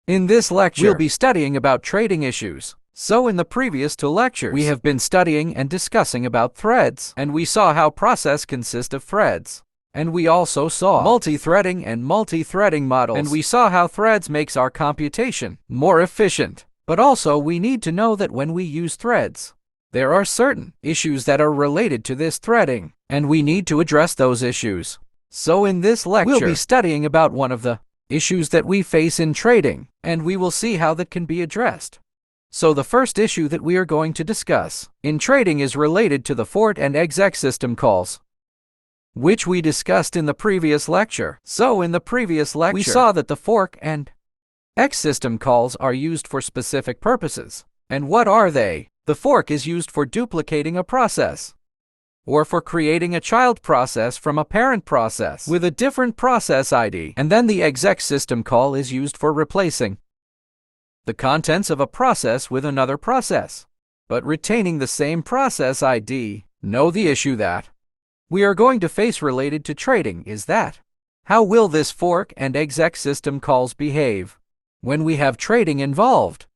In this lecture, we'll be studying about trading issues. So in the previous two lectures, we have been studying and discussing about threads, and we saw how process consists of threads. And we also saw multi-threading and multi-threading models, and we saw how threads makes our computation more efficient. But also we need to know that when we use threads, there are certain issues that are related to this threading, and we need to address those issues. So in this lecture, we'll be studying about one of the issues that we face in trading, and we will see how that can be addressed. So the first issue that we are going to discuss in trading is related to the fork and exec system calls, which we discussed in the previous lecture. So in the previous lecture, we saw that the fork and exec system calls are used for specific purposes. And what are they? The fork is used for duplicating a process, or for creating a child process from a parent process with a different process ID. And then the exec system call is used for replacing the contents of a process with another process, but retaining the same process ID. Know the issue that we are going to face related to trading is that how will this fork and exec system calls behave when we have trading involved?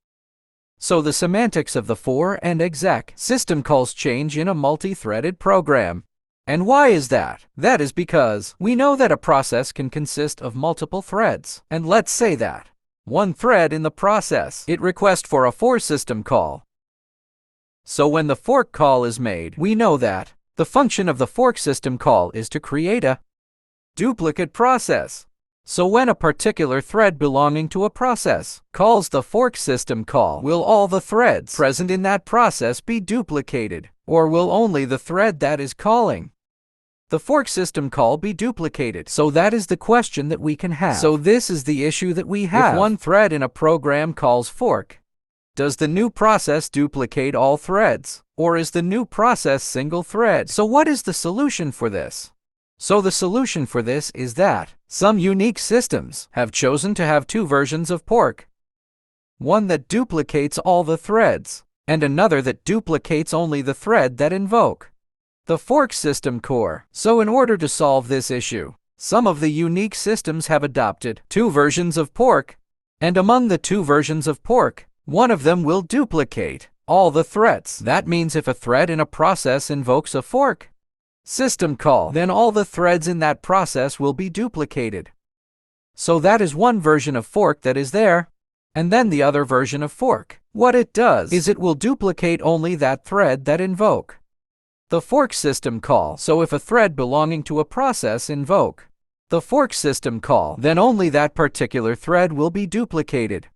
So the semantics of the for and exec system calls change in a multi-threaded program. And why is that? That is because we know that a process can consist of multiple threads. And let's say that one thread in the process, it requests for a for system call. So when the fork call is made, we know that the function of the fork system call is to create a duplicate process. So when a particular thread belonging to a process calls the fork system call, will all the threads present in that process be duplicated, or will only the thread that is calling the fork system call be duplicated? So that is the question that we can have. So this is the issue that we have. If one thread in a program calls fork, does the new process duplicate all threads, or is the new process single thread? So what is the solution for this? So the solution for this is that some unique systems have chosen to have two versions of fork. One that duplicates all the threads, and another that duplicates only the thread that invoke the fork system core. So in order to solve this issue, some of the unique systems have adopted two versions of fork, and among the two versions of fork, one of them will duplicate all the threads. That means if a thread in a process invokes a fork system call, then all the threads in that process will be duplicated. So that is one version of fork that is there. And then the other version of fork, what it does is it will duplicate only that thread that invoke the fork system call. So if a thread belonging to a process invoke the fork system call, then only that particular thread will be duplicated,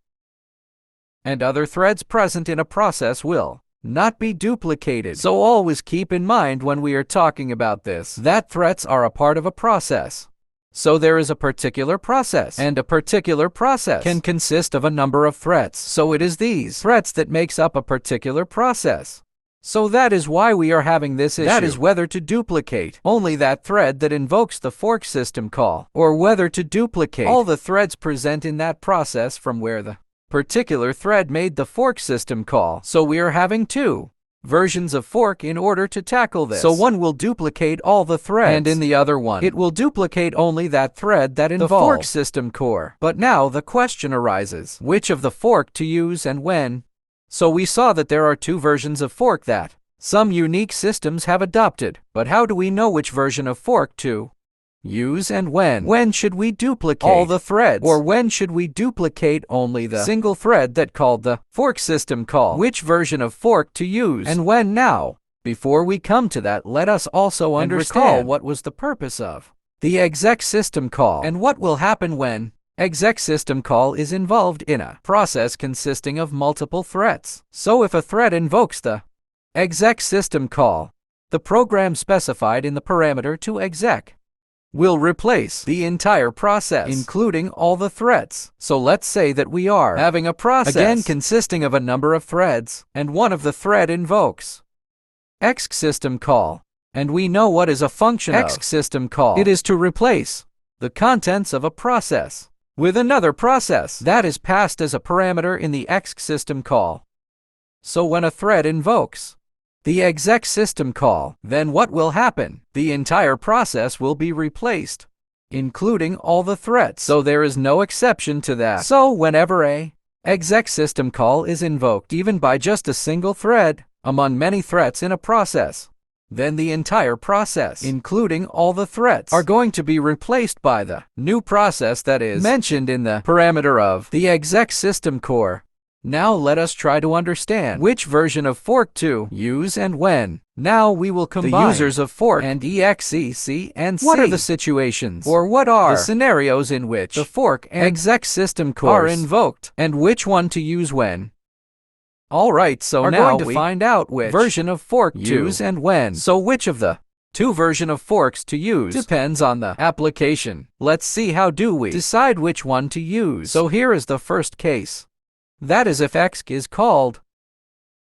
and other threads present in a process will not be duplicated. So always keep in mind when we are talking about this that threads are a part of a process. So there is a particular process, and a particular process can consist of a number of threads. So it is these threads that makes up a particular process. So that is why we are having this issue. That is whether to duplicate only that thread that invokes the fork system call, or whether to duplicate all the threads present in that process from where the particular thread made the fork system call. So we are having two versions of fork in order to tackle this. So one will duplicate all the threads, and in the other one, it will duplicate only that thread that involves the fork system core. But now the question arises, which of the fork to use and when? So we saw that there are two versions of fork that some unique systems have adopted. But how do we know which version of fork to use and when? When should we duplicate all the threads, or when should we duplicate only the single thread that called the fork system call? Which version of fork to use and when? Now, before we come to that, let us also understand what was the purpose of the exec system call, and what will happen when exec system call is involved in a process consisting of multiple threads. So if a thread invokes the exec system call, the program specified in the parameter to exec will replace the entire process, including all the threads. So let's say that we are having a process again consisting of a number of threads, and one of the thread invokes exec system call, and we know what is a function of exec system call. It is to replace the contents of a process with another process that is passed as a parameter in the exec system call. So when a thread invokes the exec system call, then what will happen? The entire process will be replaced including all the threats. So there is no exception to that. So whenever a exec system call is invoked, even by just a single thread among many threats in a process, then the entire process, including all the threats, are going to be replaced by the new process that is mentioned in the parameter of the exec system core. Now let us try to understand which version of fork to use and when. Now we will combine the users of fork and exec and see what are the situations, or what are the scenarios in which the fork and exec system cores are invoked, and which one to use when. Alright, so now we find out which version of fork to use and when. So which of the two version of forks to use depends on the application. Let's see how do we decide which one to use. So here is the first case. That is if exec is called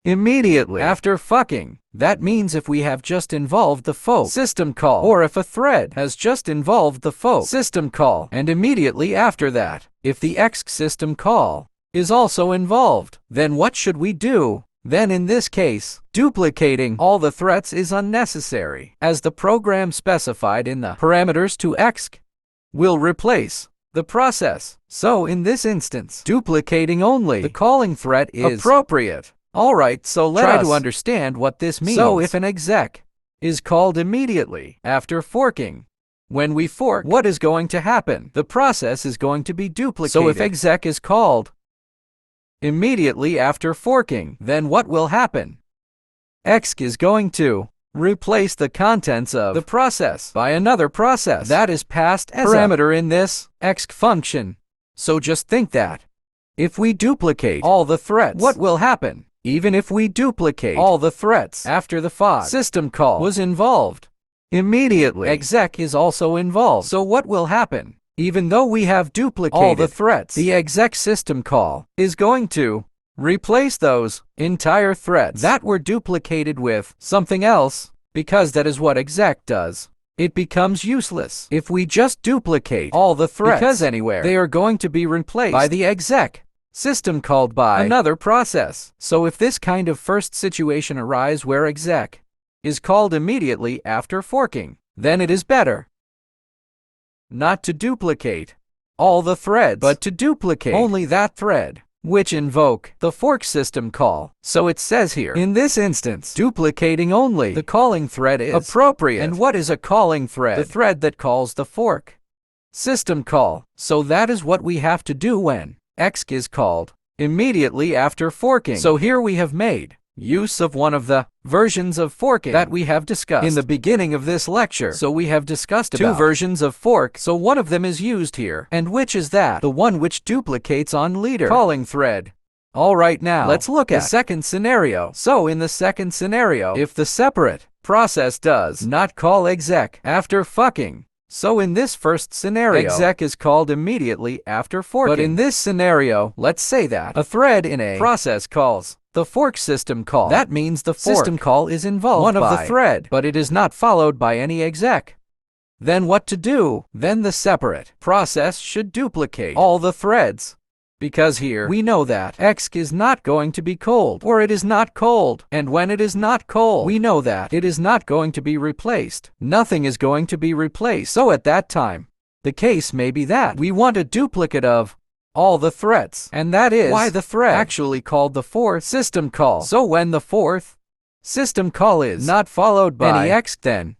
immediately after fucking. That means if we have just involved the fork system call, or if a thread has just involved the fork system call, and immediately after that, if the exec system call is also involved, then what should we do? Then in this case, duplicating all the threats is unnecessary, as the program specified in the parameters to exec will replace the process. So in this instance, duplicating only the calling threat is appropriate. Alright, so let's try to understand what this means. So if an exec is called immediately after forking, when we fork, what is going to happen? The process is going to be duplicated. So if exec is called immediately after forking, then what will happen? Exec is going to replace the contents of the process by another process that is passed as a parameter in this exec function. So just think that if we duplicate all the threats, what will happen? Even if we duplicate all the threats after the fork system call was involved, immediately exec is also involved. So what will happen? Even though we have duplicated all the threats, the exec system call is going to replace those entire threads that were duplicated with something else, because that is what exec does. It becomes useless if we just duplicate all the threats, because anywhere they are going to be replaced by the exec system called by another process. So if this kind of first situation arises where exec is called immediately after forking, then it is better not to duplicate all the threads, but to duplicate only that thread which invoke the fork system call. So it says here, in this instance, duplicating only the calling thread is appropriate. And what is a calling thread? The thread that calls the fork system call. So that is what we have to do when exec is called immediately after forking. So here we have made use of one of the versions of forking that we have discussed in the beginning of this lecture. So we have discussed two versions of fork. So one of them is used here. And which is that? The one which duplicates on leader calling thread. Alright, now let's look at the second scenario. So in the second scenario, if the separate process does not call exec after fucking, so in this first scenario, exec is called immediately after forking. But in this scenario, let's say that a thread in a process calls the fork system call. That means the fork system call is involved one of the thread, but it is not followed by any exec. Then what to do? Then the separate process should duplicate all the threads, because here we know that exec is not going to be called, or it is not called. And when it is not called, we know that it is not going to be replaced. Nothing is going to be replaced. So at that time, the case may be that we want a duplicate of all the threats, and that is why the thread actually called the fourth system call. So when the fourth system call is not followed by any exec, then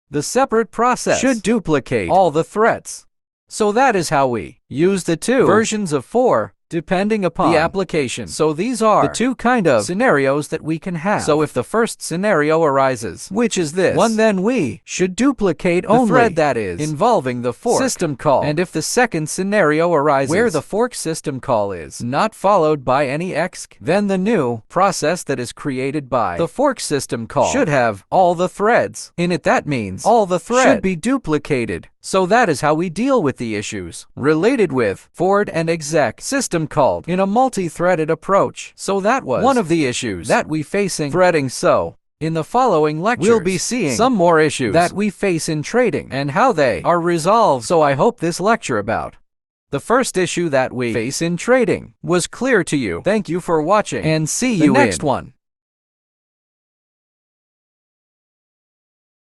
the separate process should duplicate all the threats. So that is how we use the two versions of for, depending upon the application. So these are the two kind of scenarios that we can have. So if the first scenario arises, which is this one, then we should duplicate only the thread that is involving the fork system call. And if the second scenario arises where the fork system call is not followed by any exec, then the new process that is created by the fork system call should have all the threads in it. That means all the threads should be duplicated. So that is how we deal with the issues related with forward and exec system called in a multi-threaded approach. So that was one of the issues that we face in threading. So in the following lectures, we'll be seeing some more issues that we face in trading and how they are resolved. So I hope this lecture about the first issue that we face in trading was clear to you. Thank you for watching, and see you in the next one.